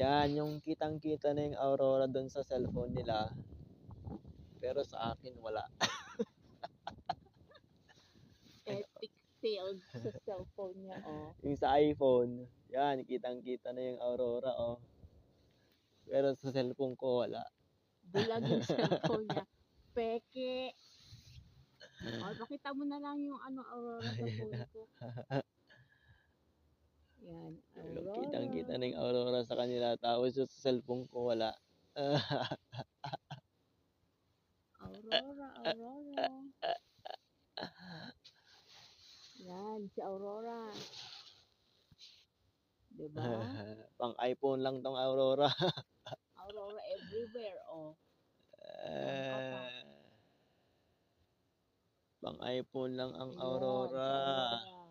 Yan, yung kitang-kita na yung aurora doon sa cellphone nila. Pero sa akin, wala. Epic failed sa cellphone niya, oh. Yung sa iPhone, yan, kitang-kita na yung aurora, oh. Pero sa cellphone ko, wala. Bulag yung cellphone niya. Peke. Oh, pakita mo na lang yung aurora sa phone ko. Yan, Yung aurora. kitang-kita na yung aurora sa kanila, tapos sa cellphone ko, wala. Aurora. Yan, si Aurora. Diba? Pang iPhone lang tong aurora. Aurora everywhere, oh. Pang iPhone lang ang Ayan, si aurora. Aurora.